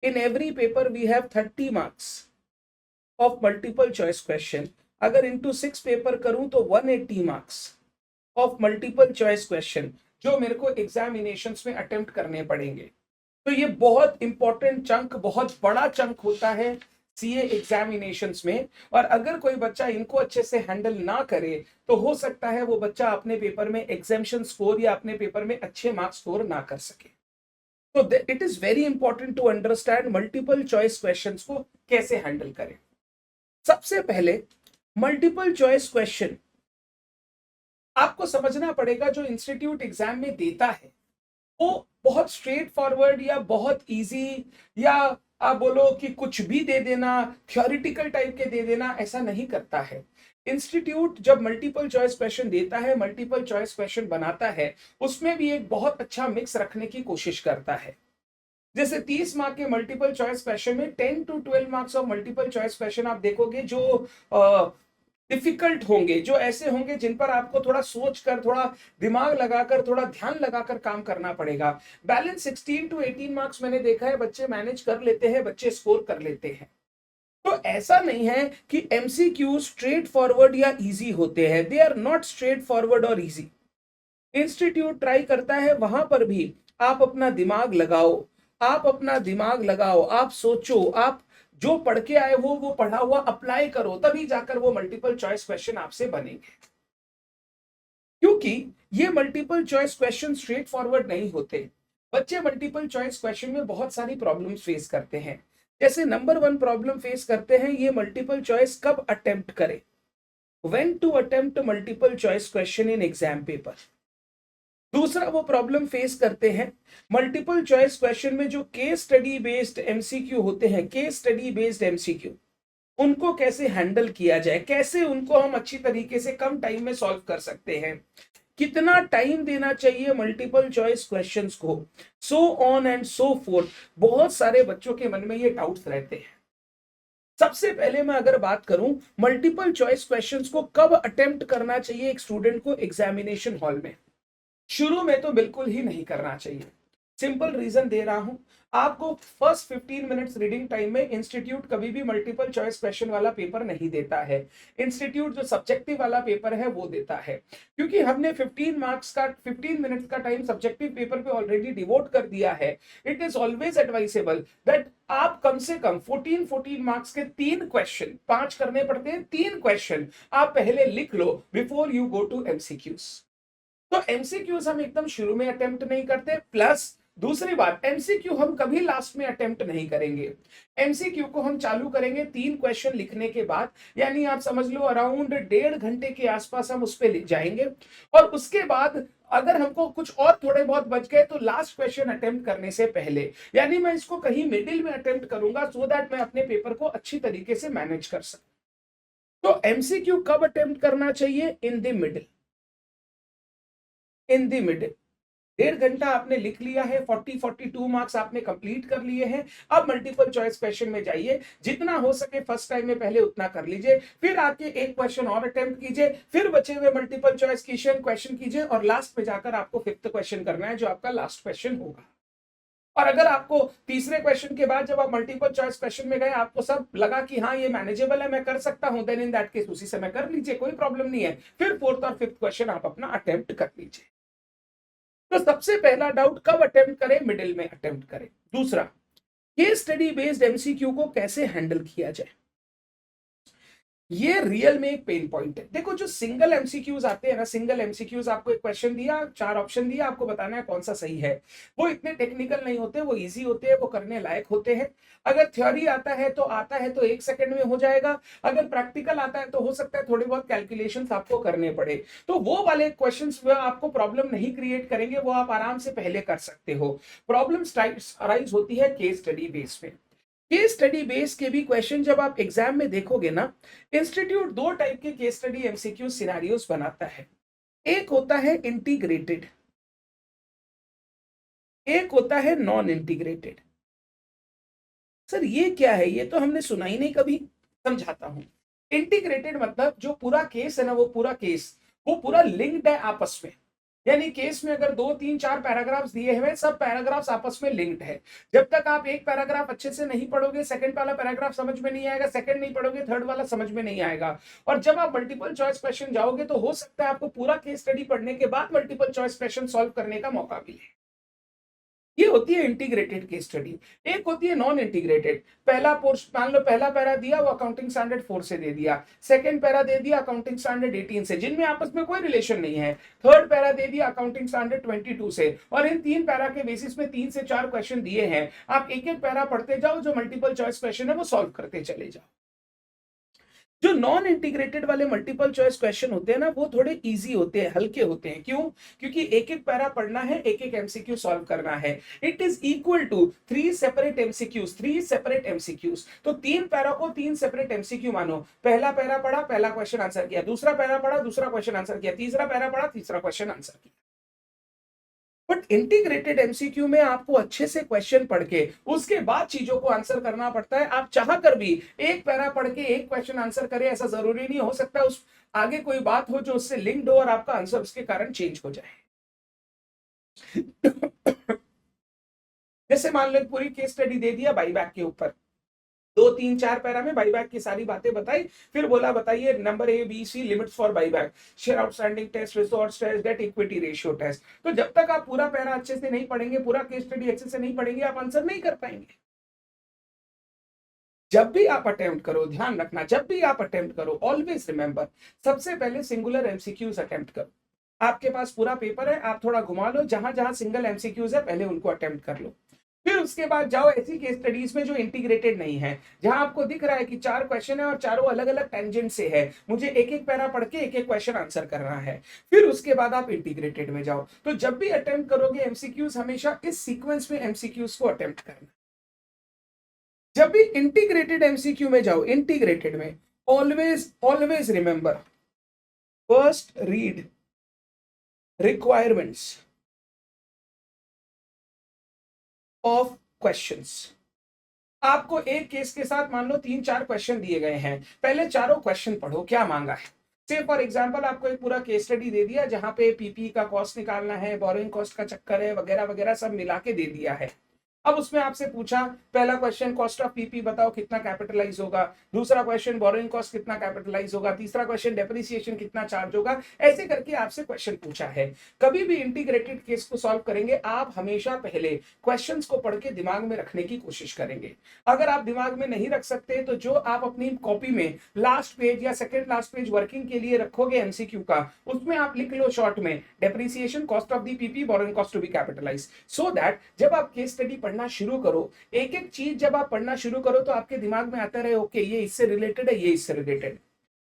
In every paper we have 30 marks of multiple choice question. अगर into 6 paper करूं तो 180 marks of multiple choice question जो मेरे को एग्जामिनेशंस में अटेम्प्ट करने पड़ेंगे। तो ये बहुत इंपॉर्टेंट चंक, बहुत बड़ा चंक होता है सीए एग्जामिनेशंस में। और अगर कोई बच्चा इनको अच्छे से हैंडल ना करे तो हो सकता है वो बच्चा अपने पेपर में एग्जामिशन स्कोर या अपने पेपर में अच्छे मार्क्स स्कोर ना कर सके। तो it is very important to understand multiple choice questions को कैसे हैंडल करें। सबसे पहले मल्टीपल चॉइस क्वेश्चन आपको समझना पड़ेगा जो इंस्टीट्यूट एग्जाम में देता है वो बहुत स्ट्रेट फॉरवर्ड या बहुत इजी या आप बोलो कि कुछ भी दे देना, थ्योरेटिकल टाइप के दे देना, ऐसा नहीं करता है। इंस्टीट्यूट जब मल्टीपल चॉइस क्वेश्चन देता है, मल्टीपल चॉइस क्वेश्चन बनाता है, उसमें भी एक बहुत अच्छा मिक्स रखने की कोशिश करता है। जैसे 30 मार्क के मल्टीपल चॉइस क्वेश्चन में 10 to 12 marks of multiple choice question आप देखोगे जो डिफिकल्ट होंगे, जो ऐसे होंगे जिन पर आपको थोड़ा सोच कर, थोड़ा दिमाग लगाकर, थोड़ा ध्यान लगाकर काम करना पड़ेगा। बैलेंस 16 to 18 मार्क्स मैंने देखा है बच्चे मैनेज कर लेते हैं, बच्चे स्कोर कर लेते हैं। तो ऐसा नहीं है कि एमसीक्यू स्ट्रेट फॉरवर्ड या इजी होते हैं, they are not straight forward और इजी। इंस्टीट्यूट ट्राई करता है वहां पर भी आप अपना दिमाग लगाओ, आप अपना दिमाग लगाओ, आप सोचो, आप जो पढ़ के आए वो पढ़ा हुआ अप्लाई करो, तभी जाकर वो मल्टीपल चॉइस क्वेश्चन आपसे बनेंगे। क्योंकि ये multiple choice question straight forward नहीं होते। बच्चे मल्टीपल चॉइस क्वेश्चन में बहुत सारी प्रॉब्लम्स फेस करते हैं। जैसे नंबर 1 प्रॉब्लम फेस करते हैं ये मल्टीपल चॉइस कब अटेम्प्ट करें, when to attempt multiple choice question in exam paper. दूसरा वो प्रॉब्लम फेस करते हैं मल्टीपल चॉइस क्वेश्चन में जो केस स्टडी बेस्ड एमसीक्यू होते हैं, केस स्टडी बेस्ड एमसीक्यू, उनको कैसे हैंडल किया जाए, कैसे उनको हम अच्छी तरीके से कम टाइम में सॉल्व कर सकते हैं, कितना टाइम देना चाहिए मल्टीपल चॉइस क्वेश्चंस को, so on and so fourth. बहुत सारे बच्चों के मन में ये डाउट्स रहते हैं। सबसे पहले मैं अगर बात करूं मल्टीपल चॉइस क्वेश्चंस को कब अटेम्प्ट करना चाहिए एक स्टूडेंट को एग्जामिनेशन हॉल में, शुरू में तो बिल्कुल ही नहीं करना चाहिए। सिंपल रीजन दे रहा हूं, आपको फर्स्ट 15 मिनट्स रीडिंग टाइम में इंस्टीट्यूट कभी भी मल्टीपल चॉइस क्वेश्चन वाला पेपर नहीं देता है। इंस्टीट्यूट जो सब्जेक्टिव वाला पेपर है वो देता है, क्योंकि हमने 15 मिनट्स का टाइम सब्जेक्टिव पेपर पे ऑलरेडी डिवोट कर दिया है। It is always advisable that आप कम से कम 14 मार्क्स के 3 क्वेश्चन, 5 करने पड़ते हैं, 3 क्वेश्चन आप पहले लिख लो before you go to MCQs. तो एमसीक्यूज हम एकदम शुरू में अटेम्प्ट नहीं करते। प्लस दूसरी बात, एमसीक्यू हम कभी लास्ट में अटेम्प्ट नहीं करेंगे। एमसीक्यू को हम चालू करेंगे 3 क्वेश्चन लिखने के बाद, यानी आप समझ लो अराउंड 1.5 घंटे के आसपास हम उस पर लिख जाएंगे। और उसके बाद अगर हमको कुछ और थोड़े बहुत बच गए तो लास्ट क्वेश्चन अटेम्प्ट करने से पहले, यानी मैं इसको कहीं मिडिल में अटेम्प्ट करूंगा सो दैट मैं अपने पेपर को अच्छी तरीके से मैनेज कर सकूं। तो एमसीक्यू कब अटेम्प्ट करना चाहिए, in the middle, in the middle. 1.5 घंटा आपने लिख लिया है, 42 मार्क्स आपने कंप्लीट कर लिए हैं। अब मल्टीपल चॉइस क्वेश्चन में जाइए, जितना हो सके फर्स्ट टाइम में पहले उतना कर लीजिए, फिर आके एक क्वेश्चन और अटेम्प्ट कीजिए, फिर बचे हुए मल्टीपल चॉइस क्वेश्चन कीजिए और लास्ट में जाकर आपको 5th क्वेश्चन करना है जो आपका लास्ट क्वेश्चन होगा। और अगर आपको तीसरे क्वेश्चन के बाद जब आप मल्टीपल चॉइस क्वेश्चन में गए आपको सब लगा कि हाँ ये मैनेजेबल है, मैं कर सकता हूं, देन इन दैट केस उसी समय कर लीजिए, कोई प्रॉब्लम नहीं है। फिर 4th और 5th क्वेश्चन आप अपना अटेम्प्ट कर लीजिए। तो सबसे पहला डाउट, कब अटेम्प्ट करें, मिडिल में अटेम्प्ट करें। दूसरा, केस स्टडी बेस्ड एमसीक्यू को कैसे हैंडल किया जाए, ये रियल में एक पेन पॉइंट है। देखो जो सिंगल एमसीक्यूज आते हैं ना, सिंगल एमसीक्यूज, आपको एक क्वेश्चन दिया, 4 ऑप्शन दिया, आपको बताना है कौन सा सही है, वो इतने टेक्निकल नहीं होते, वो इजी होते हैं, वो करने लायक होते हैं। अगर थ्योरी आता है तो 1 सेकंड में हो जाएगा, अगर प्रैक्टिकल आता है तो हो सकता है थोड़े बहुत कैलकुलेशंस आपको करने पड़े। तो वो वाले क्वेश्चंस आपको प्रॉब्लम नहीं क्रिएट करेंगे, वो आप आराम से पहले कर सकते हो। प्रॉब्लम अराइज होती है केस स्टडी बेस में। केस स्टडी बेस के भी क्वेश्चन जब आप एग्जाम में देखोगे ना, इंस्टीट्यूट 2 टाइप के केस स्टडी एमसीक्यू सिनेरियोस बनाता है। एक होता है इंटीग्रेटेड, एक होता है नॉन इंटीग्रेटेड। सर ये क्या है, ये तो हमने सुना ही नहीं कभी। समझाता हूं। इंटीग्रेटेड मतलब जो पूरा केस है ना, वो पूरा केस वो पूरा लिंक्ड है आपस में। यानी केस में अगर 2, 3, 4 पैराग्राफ्स दिए हुए हैं, सब पैराग्राफ्स आपस में लिंक्ड है। जब तक आप एक पैराग्राफ अच्छे से नहीं पढ़ोगे, सेकंड वाला पैराग्राफ समझ में नहीं आएगा, सेकंड नहीं पढ़ोगे, थर्ड वाला समझ में नहीं आएगा। और जब आप मल्टीपल चॉइस क्वेश्चन जाओगे तो हो सकता है आपको पूरा केस स्टडी पढ़ने के बाद मल्टीपल चॉइस क्वेश्चन सॉल्व करने का मौका मिले। ये होती है इंटीग्रेटेड केस स्टडी। एक होती है नॉन इंटीग्रेटेड। पहला पोर्शन मान लो, पहला पैरा दिया वो अकाउंटिंग स्टैंडर्ड 4 से दे दिया, सेकंड पैरा दे दिया अकाउंटिंग स्टैंडर्ड 18 से, जिनमें आपस में कोई रिलेशन नहीं है, थर्ड पैरा दे दिया अकाउंटिंग स्टैंडर्ड 22 से, और इन तीन पैरा के बेसिस में 3 से 4 क्वेश्चन दिए हैं। आप एक एक पैरा पढ़ते जाओ, जो मल्टीपल चॉइस क्वेश्चन है वो सॉल्व करते चले जाओ। जो नॉन इंटीग्रेटेड वाले मल्टीपल चॉइस क्वेश्चन होते हैं ना, वो थोड़े इजी होते हैं, हल्के होते हैं। क्यों? क्योंकि एक एक पैरा पढ़ना है, एक एक एमसीक्यू सॉल्व करना है। It is equal to 3 separate MCQs, 3 separate MCQs. तो 3 पैरा को 3 सेपरेट एमसीक्यू मानो। पहला पैरा पढ़ा, पहला क्वेश्चन आंसर किया, दूसरा पैरा पढ़ा, दूसरा क्वेश्चन आंसर किया, तीसरा पैरा पढ़ा, तीसरा क्वेश्चन आंसर किया। बट इंटीग्रेटेड एमसीक्यू में आपको अच्छे से क्वेश्चन पढ़ के उसके बाद चीजों को आंसर करना पड़ता है। आप चाह कर भी एक पैरा पढ़ के एक क्वेश्चन आंसर करें ऐसा जरूरी नहीं। हो सकता है उस आगे कोई बात हो जो उससे लिंक्ड हो और आपका आंसर उसके कारण चेंज हो जाए। जैसे मान लो पूरी केस स्टडी दे दिया बाईबैक के ऊपर, 2, 3, 4 पैरा में बाईबैक की सारी बातें बताई, फिर बोला बताइए number A B C limits for buyback, share outstanding test, resource test, debt equity ratio test. तो जब तक आप पूरा पैरा अच्छे से नहीं पढ़ेंगे, पूरा केस स्टडी अच्छे से नहीं पढ़ेंगे, आप आंसर नहीं कर पाएंगे। जब भी आप अटेम्प्ट करो, ध्यान रखना, जब भी आप अटेम्प्ट करो, ऑलवेज रिमेंबर, सबसे पहले सिंगुलर एमसीक्यूज अटेम्प्ट करो। आपके पास पूरा पेपर है, आप थोड़ा घुमा लो, जहां जहां सिंगल एमसीक्यूज है पहले उनको अटेम्प्ट कर लो। फिर उसके बाद जाओ ऐसी केस स्टडीज में जो इंटीग्रेटेड नहीं है, जहां आपको दिख रहा है कि 4 क्वेश्चन है और चारों अलग अलग टेंजेंट से है, मुझे एक एक पैरा पढ़ के एक एक क्वेश्चन आंसर करना है। फिर उसके बाद आप इंटीग्रेटेड में जाओ। तो जब भी अटेम्प्ट करोगे एमसीक्यूज, हमेशा इस सीक्वेंस में एमसीक्यूज को अटेम्प्ट करना। जब भी इंटीग्रेटेड एमसीक्यू में जाओ, इंटीग्रेटेड में always always remember, first read requirements of questions. आपको एक केस के साथ मान लो 3-4 क्वेश्चन दिए गए हैं, पहले चारों क्वेश्चन पढ़ो क्या मांगा है। से फॉर एग्जांपल आपको एक पूरा केस स्टडी दे दिया जहां पे पीपी का कॉस्ट निकालना है, बोरोइंग कॉस्ट का चक्कर है, वगैरह वगैरह सब मिला के दे दिया है। अब उसमें आपसे पूछा, पहला क्वेश्चन कॉस्ट ऑफ पीपी बताओ कितना कैपिटलाइज होगा, दूसरा क्वेश्चन बोरोइंग कॉस्ट कितना कैपिटलाइज होगा, तीसरा क्वेश्चन डेप्रिसिएशन कितना चार्ज होगा। ऐसे करके आपसे क्वेश्चन पूछा है। कभी भी इंटीग्रेटेड केस को सॉल्व करेंगे, आप हमेशा पहले क्वेश्चंस को पढ़ के दिमाग में रखने की कोशिश करेंगे। अगर आप दिमाग में नहीं रख सकते तो जो आप अपनी कॉपी में लास्ट पेज या सेकेंड लास्ट पेज वर्किंग के लिए रखोगे एमसीक्यू का, उसमें आप लिख लो शॉर्ट में depreciation, cost of the PP, borrowing cost to be capitalise, so that जब आप केस स्टडी पढ़ना शुरू करो, एक एक चीज जब आप पढ़ना शुरू करो तो आपके दिमाग में आता रहे ओके ये इससे रिलेटेड है, ये इससे रिलेटेड।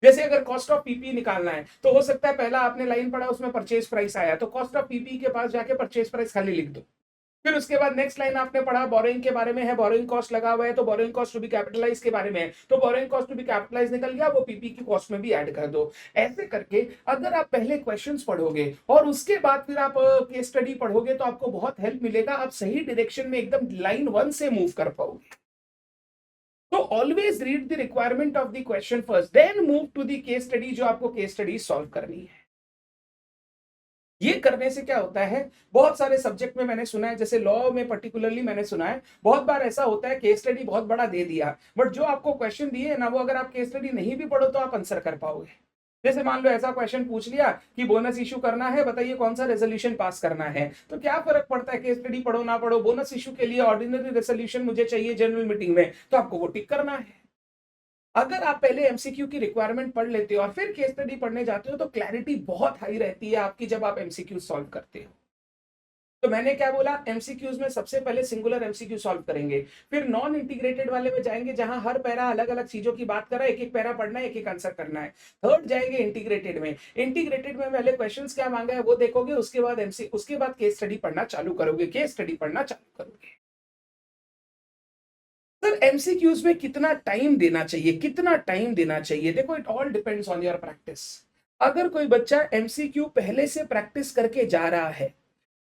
जैसे अगर कॉस्ट ऑफ पीपी निकालना है तो हो सकता है पहला आपने लाइन पढ़ा उसमें परचेज प्राइस आया, तो कॉस्ट ऑफ पीपी के पास जाके परचेज प्राइस खाली लिख दो। फिर उसके बाद नेक्स्ट लाइन आपने पढ़ा बोरोइंग के बारे में है, बोरोइंग कॉस्ट लगा हुआ है तो borrowing cost to be capitalize के बारे में है, तो borrowing cost to be capitalize निकल गया, वो पीपी की कॉस्ट में भी ऐड कर दो। ऐसे करके अगर आप पहले क्वेश्चंस पढ़ोगे और उसके बाद फिर आप केस स्टडी पढ़ोगे तो आपको बहुत हेल्प मिलेगा, आप सही डायरेक्शन में एकदम लाइन 1 से मूव कर पाओगे। तो always read the requirement of the question first, then move to the case study, जो आपको केस स्टडी सॉल्व करनी है। ये करने से क्या होता है, बहुत सारे सब्जेक्ट में मैंने सुना है, जैसे लॉ में पर्टिकुलरली मैंने सुना है, बहुत बार ऐसा होता है केस स्टडी बहुत बड़ा दे दिया, बट जो आपको क्वेश्चन दिए ना, वो अगर आप केस स्टडी नहीं भी पढ़ो तो आप आंसर कर पाओगे। जैसे मान लो ऐसा क्वेश्चन पूछ लिया कि बोनस इशू करना है, बताइए कौन सा रेजोल्यूशन पास करना है, तो क्या फर्क पड़ता है केस स्टडी पढ़ो ना पढ़ो, बोनस इशू के लिए ऑर्डिनरी रेजोल्यूशन मुझे चाहिए जनरल मीटिंग में, तो आपको वो टिक करना है। अगर आप पहले एमसीक्यू की रिक्वायरमेंट पढ़ लेते हो और फिर केस स्टडी पढ़ने जाते हो तो क्लैरिटी बहुत हाई रहती है आपकी जब आप एमसीक्यू सॉल्व करते हो। तो मैंने क्या बोला, एमसीक्यूज में सबसे पहले सिंगुलर एमसीक्यू सॉल्व करेंगे, फिर नॉन इंटीग्रेटेड वाले में जाएंगे जहां हर पैरा अलग अलग चीजों की बात कर रहा है, एक एक पैरा पढ़ना है, एक एक आंसर करना है। थर्ड जाएंगे इंटीग्रेटेड में, इंटीग्रेटेड में पहले क्वेश्चंस क्या मांगा है वो देखोगे, उसके बाद केस स्टडी पढ़ना चालू करोगे, केस स्टडी पढ़ना चालू करोगे। सर एमसीक्यूज में कितना टाइम देना चाहिए, कितना टाइम देना चाहिए, देखो it all depends on your practice. अगर कोई बच्चा एमसीक्यू पहले से प्रैक्टिस करके जा रहा है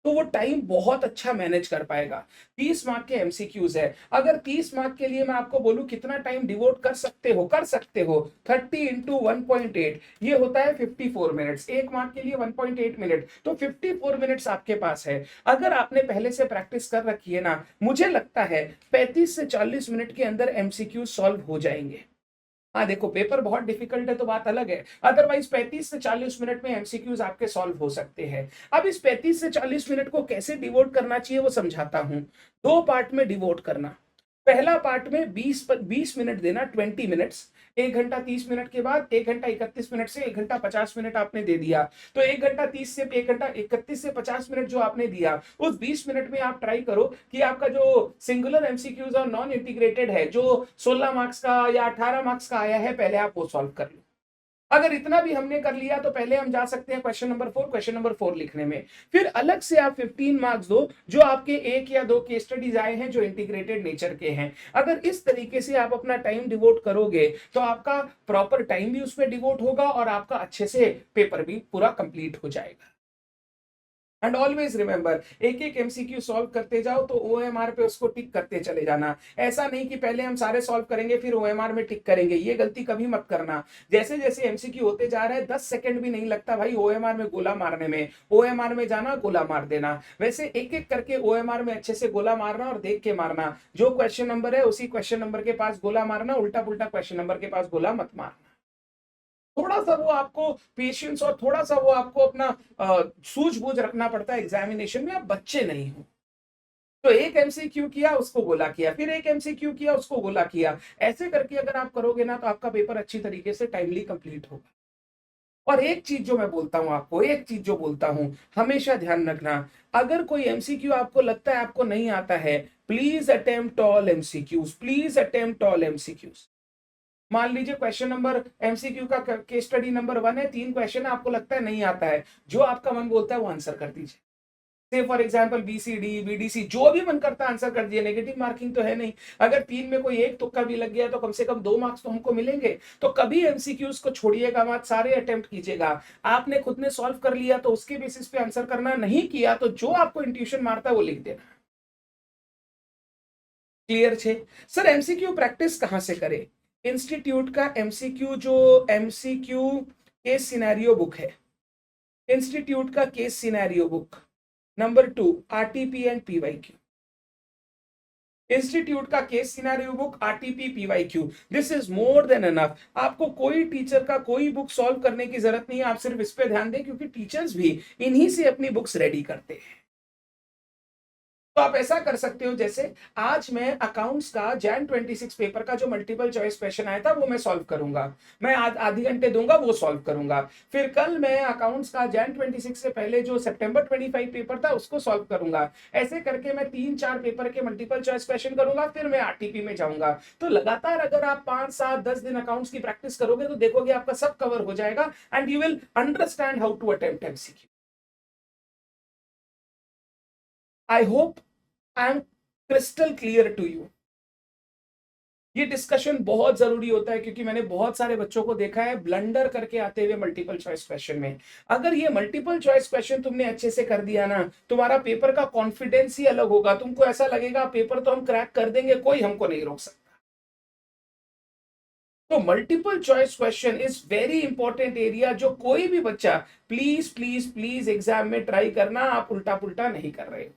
तो वो टाइम बहुत अच्छा मैनेज कर पाएगा। 30 मार्क के एमसीक्यूज है, अगर 30 मार्क के लिए मैं आपको बोलूं कितना टाइम डिवोट कर सकते हो, 30 इंटू 1.8, ये होता है 54 मिनट्स। 1 मार्क के लिए 1.8 मिनट, तो 54 मिनट्स आपके पास है। अगर आपने पहले से प्रैक्टिस कर रखी है ना, मुझे लगता है 35 से 40 मिनट के अंदर एमसीक्यू सॉल्व हो जाएंगे। हाँ देखो, पेपर बहुत डिफिकल्ट है तो बात अलग है, अदरवाइज 35 से 40 मिनट में एमसीक्यूज आपके सॉल्व हो सकते हैं। अब इस 35 से 40 मिनट को कैसे डिवोट करना चाहिए वो समझाता हूं। दो पार्ट में डिवोट करना। पहला पार्ट में 20 मिनट देना, 20 मिनट्स। 1 घंटा 30 मिनट के बाद 1 घंटा 31 मिनट से 1 घंटा 50 मिनट आपने दे दिया, तो 1 घंटा 30 से 1 घंटा 31 से 50 मिनट जो आपने दिया, उस 20 मिनट में आप ट्राई करो कि आपका जो सिंगुलर एमसीक्यूज और नॉन इंटीग्रेटेड है, जो 16 मार्क्स का या 18 मार्क्स का आया है, पहले आप वो सॉल्व कर लो। अगर इतना भी हमने कर लिया तो पहले हम जा सकते हैं क्वेश्चन नंबर 4 लिखने में। फिर अलग से आप 15 मार्क्स दो, जो आपके 1 या 2 केस स्टडीज आए हैं जो इंटीग्रेटेड नेचर के हैं। अगर इस तरीके से आप अपना टाइम डिवोट करोगे तो आपका प्रॉपर टाइम भी उसमें डिवोट होगा और आपका अच्छे से पेपर भी पूरा कंप्लीट हो जाएगा। एंड ऑलवेज रिमेंबर, एक एक एमसीक्यू सॉल्व करते जाओ तो ओएमआर पे उसको टिक करते चले जाना। ऐसा नहीं कि पहले हम सारे सॉल्व करेंगे फिर ओएमआर में टिक करेंगे, ये गलती कभी मत करना। जैसे जैसे एमसीक्यू होते जा रहा है 10 सेकंड भी नहीं लगता भाई ओएमआर में गोला मारने में। ओएमआर में जाना, गोला मार देना। वैसे एक एक करके ओएमआर में अच्छे से गोला मारना और देख के मारना। जो क्वेश्चन नंबर है उसी क्वेश्चन नंबर के पास गोला मारना, उल्टा पुल्टा क्वेश्चन नंबर के पास गोला मत मारना। थोड़ा सा वो आपको पेशेंस और थोड़ा सा वो आपको अपना सूझबूझ रखना पड़ता है एग्जामिनेशन में, आप बच्चे नहीं हो। तो एक एमसीक्यू किया उसको गोला किया, फिर एक एमसीक्यू किया उसको गोला किया, ऐसे करके अगर आप करोगे ना तो आपका पेपर अच्छी तरीके से टाइमली कंप्लीट होगा। और एक चीज जो मैं बोलता हूं आपको, एक चीज जो बोलता हूं, हमेशा ध्यान रखना, अगर कोई एमसीक्यू आपको लगता है आपको नहीं आता है, please attempt all MCQs, please attempt all MCQs. मान लीजिए क्वेश्चन नंबर एमसीक्यू का केस स्टडी नंबर 1 है, 3 क्वेश्चन है, आपको लगता है नहीं आता है, जो आपका मन बोलता है वो आंसर कर दीजिए। से फॉर एग्जांपल बीसीडी बीडीसी, जो भी मन करता है आंसर कर दिए, नेगेटिव मार्किंग तो है नहीं। अगर 3 में कोई एक तुक्का भी लग गया तो कम से कम 2 मार्क्स तो हमको मिलेंगे। तो कभी एमसीक्यूज को छोड़िएगा मत, सारे अटेम्प्ट कीजिएगा। आपने खुद ने सॉल्व कर लिया तो उसके बेसिस पे आंसर करना, नहीं किया तो जो आपको इंट्यूशन मारता है वो लिख देना। क्लियर छे? सर एमसीक्यू प्रैक्टिस कहां से करें? इंस्टीट्यूट का एमसीक्यू, जो एमसीक्यू केस सिनेरियो बुक है, इंस्टीट्यूट का case scenario book number 2, RTP and PYQ. Institute का case scenario book, RTP PYQ, this is more than enough. आपको कोई टीचर का कोई बुक सॉल्व करने की जरूरत नहीं है, आप सिर्फ इस पे ध्यान दें, क्योंकि टीचर्स भी इन्हीं से अपनी बुक्स रेडी करते हैं। तो आप ऐसा कर सकते हो, जैसे आज मैं अकाउंट्स का जैन 26 पेपर का जो मल्टीपल चॉइस क्वेश्चन आया था वो मैं सॉल्व करूंगा, मैं आज आधी घंटे दूंगा वो सॉल्व करूंगा। फिर कल मैं अकाउंट्स का जैन 26 से पहले जो सितंबर 25 पेपर था उसको सॉल्व करूंगा। ऐसे करके मैं 3-4 पेपर के मल्टीपल चॉइस क्वेश्चन करूंगा, फिर मैं आरटीपी में जाऊंगा। तो लगातार अगर आप 5-7-10 दिन अकाउंट्स की प्रैक्टिस करोगे तो देखोगे आपका सब कवर हो जाएगा and you will understand how to attempt MCQ. I hope I am crystal clear to you. ये डिस्कशन बहुत जरूरी होता है क्योंकि मैंने बहुत सारे बच्चों को देखा है ब्लंडर करके आते हुए मल्टीपल चॉइस क्वेश्चन में। अगर ये मल्टीपल चॉइस क्वेश्चन तुमने अच्छे से कर दिया ना, तुम्हारा पेपर का कॉन्फिडेंस ही अलग होगा। तुमको ऐसा लगेगा पेपर तो हम क्रैक कर देंगे, कोई हमको नहीं रोक सकता। तो multiple choice question is very important area, जो कोई भी बच्चा प्लीज प्लीज प्लीज एग्जाम में ट्राई करना। आप उल्टा पुल्टा नहीं कर रहे।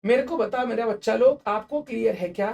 मेरे को बता मेरा बच्चा लोग, आपको क्लियर है क्या?